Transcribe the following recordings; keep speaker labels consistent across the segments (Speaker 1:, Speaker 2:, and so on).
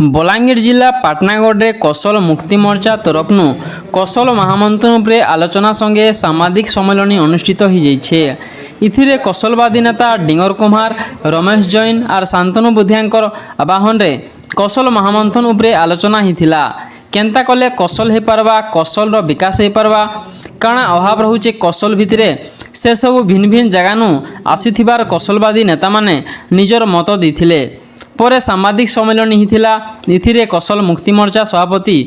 Speaker 1: बलांगीर जिला पाटनागढ़ कौशल मुक्ति मोर्चा तरफनु कौशल महामंथन उपरे आलोचना संगे सामाजिक सम्मेलन अनुष्ठित हो जाइछे। इथिरे कौशलवादी नेता डिंगर कुमार, रमेश जैन और शांतनु बुधियांकर आह्वान रे कौशल महामंथन उपरे आलोचना हिथिला। केंता कले कौशल हो पारबा, कौशल रो विकास हो पारबा, काଣା अभाव रहुचे कौशल भितरे से सब भिन्न भिन्न जगानु आसीथिबार कौशलवादी नेता माने निजर मत देथिले। पर सामाजिक सम्मेलन हिथिला। इथिरे कौशल मुक्ति मोर्चा सभापति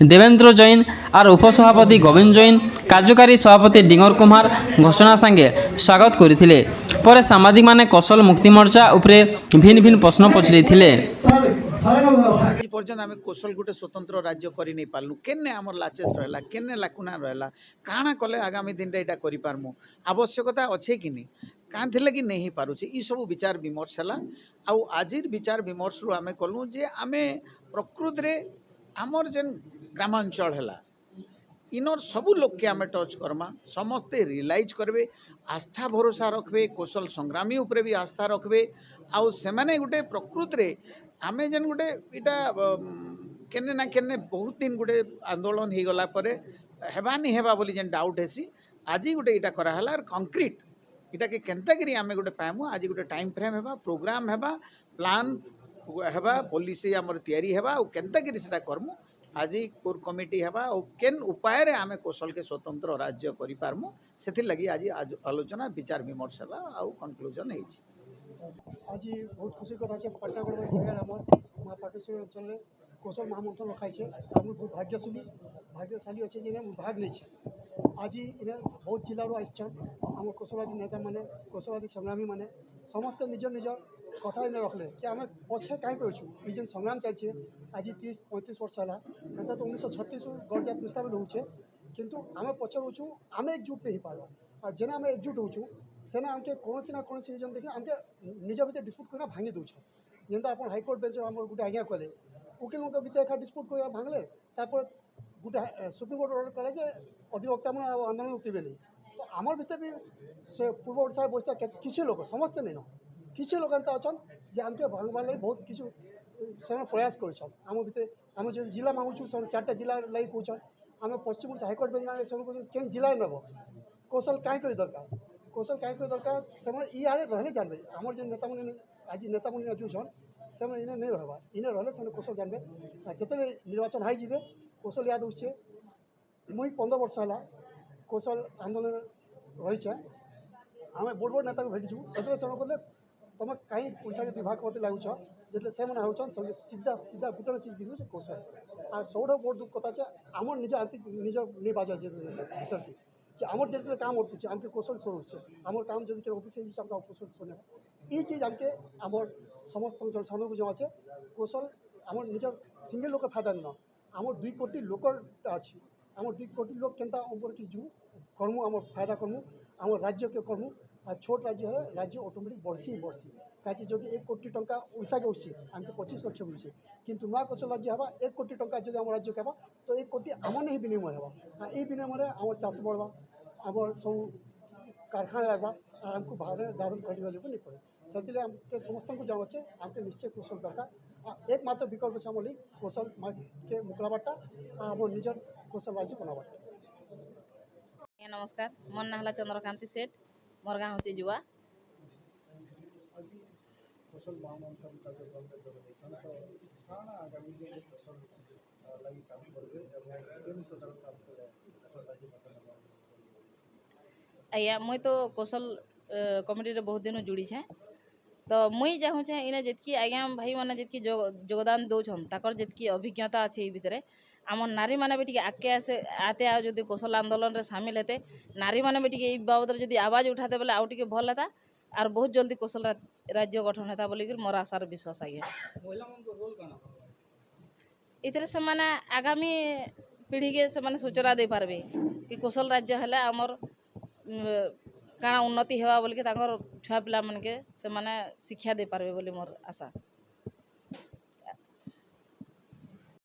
Speaker 1: देवेंद्र जैन और उपसभापति गोविंद जैन, कार्यकारी सभापति डिंगर कुमार घोषणा संगे स्वागत करथिले। पर सामाजिक माने कौशल मुक्ति मोर्चा उपरे भिन्न भिन्न प्रश्न पचरिथिले।
Speaker 2: आज पर्यंत आम कौशल गोटे स्वतंत्र राज्य कर नहीं पार्लु केने आमर लाचेस रहा केने लाकुना रहा काଣା कले आगामी दिन में यहाँ करूँ आवश्यकता अच्छे कि नहीं क्या थे कि नहीं पारुचे ये सब विचार विमर्श है। आज विचार विमर्श रु आम कलु जे आम प्रकृत रे आमर जेन ग्रामांचल है इनर सबू लोक के आम टच करमा समस्ते रियलाइज करबे आस्था भरोसा रखबे कौशल संग्रामी उपरे भी आस्था रखबे आउ सेमाने गोटे प्रकृत रे आमे जेन गोटे इटा केने ना केने बहुत दिन गोटे आंदोलन हो गला परे हेबा नहीं हेबा बोली जेन डाउट हेसी आज गोटे इटा करा हला और कंक्रीट इटा के केनता करी आमे गोटे पाइमु आज गोटे टाइम फ्रेम हेबा प्रोग्राम हेबा प्लान हेबा पॉलिसी हमर तैयारी हेबा और केनता करी सेटा करमु आज कोर कमिटी हेबा और केन उपाय रे आमे कौशल के स्वतंत्र राज्य करि पारमु सेथि लगी आज आलोचना विचार विमर्श हला आ कंक्लूजन हेछि।
Speaker 3: आज बहुत खुशी कथा है पाटनागढ़ में जगह आम पाटेश्वर अंचल में कौशल महामंथन रखाई है। आम बहुत भाग्यशाली अच्छे जे भाग नहीं आज इन्हें बहुत जिलूर आसान आम कौशलवादी नेता मैंने कौशलवादी संग्रामी मैंने समस्ते निज निज कथा इन्हें रखले कि आम पछे कहीं करूँ ये संग्राम चलছে आज 30-35 वर्ष है एंता तो 1936 गणजात मिश्रा में रोचे किंतु आम पछे रोचु आम एकजुट नहीं पार्बा और जेने आम एकजुट होचु सेना आमके कौन ना कौन रिजन देखिए आमके निज भर डिस्प्यूट करना भांगी दूछ जेनता आप हाईकोर्ट बेंच आम गोटे आज्ञा कले वकिल भितर एका डिस्प्यूट कर भांगले गोटे सुप्रीम कोर्ट अर्डर कले जे अधिवक्ता मैंने आंदोलन उठे नहीं तो आमर भितर भी से पूर्व ओडिशा बसता किसी लोग समस्ते नहीं न किसी लोग एंता अच्छा जे आमके भांगवार लगे बहुत किसी से प्रयास करम भितर आम जो जिला मांगुचु से 4टा जिला लगे कौन आम पश्चिम ओडिशा हाईकोर्ट बेंच कौन जिला नब कौशल कहीं दरकार कौशल कहीं दरकार से इे रही जानवे आमर जो नेता मैंने आज नेता मैंने अजुछन से इन्हें नहीं रहा इन्हें रही से कौशल जानवे जिते निर्वाचन हाई जाए कौशल याद होचे मुई 15 वर्ष है कौशल आंदोलन रही आम बड़ बड़ नेता को भेटिचु से कहते तुम कहीं ओडिशा के विभाग करते लगुच जो से मैंने होचन सीधा सीधा गोटे चीज देखिए कौशल आ सब बड़ दुख कथा आम निज आंतरिक निज नहीं बाजा भीतर की कि आमर जो काम अटकुचे आमके कौशल सरुचे आमर काम जब ऑफिस आमके कौशल सुने ये चीज आमके आमर समस्त जनसाधारण जो अच्छे कौशल आमर निज सिंगल लोक फायदा न आमर 2 कोटी लोक अच्छी आमर 2 कोटी लोक केनता कि जो करमु आमर फायदा करमु आमर राज्य के करमु आ छोट राज्य है राज्य ऑटोमेटिक बढ़सी कहीं जो 1 कोटी टंका ओडिशा के उठे आमके 25 लाख मिलूँ किंतु नुआ कौशल राज्य हवा 1 कोटी टंका जो आम राज्य के तो 1 कोटी आम नहीं विनिमय हवा ये विनिमय आम चाष बढ़वा आम सब कारखाना लगवा आमको बाहर दारुण खरीद नहीं पड़े से आमके समस्त को जाने आमके निश्चय कौशल दरकार एकमात्र विकल्प है आम कौशल के मुकलाबाटा आम निजर कौशल राज्य बनाबाटा।
Speaker 4: नमस्कार मोर ना चंद्रकांति सेठ मोर गाँव हूँ जुआ
Speaker 3: कौशल महामंथन कार्यक्रम में जोग तो काना आगामी दिन कौशल लगी काम करबे एवं प्रकार काम करे कौशल राज्य गठन
Speaker 4: आया मुई तो कौशल कमिटी रे बहुत दिन जुड़ी छे तो मुई चाहूँ इने जितकी आज्ञा भाई मैंने जितकी योगदान दौन ताकर जितकी अभिज्ञता अच्छे भितर आम नारी मैंने भी आगे आते जो कौशल आंदोलन रे शामिल हेते नारी मैंने भी बाबद जो आवाज उठाते बोले आउ टे भल था और बहुत जल्दी कौशल राज्य गठन होता बोलिक मोर आशार विश्वास आज्ञा इतने से माने आगामी पीढ़ी के से सूचना दे पारबे कि कौशल राज्य है आमर काଣା उन्नति हेबा बोलिक छुआ पिला मन के से माने शिक्षा दे पारबे बोली मोर आशा।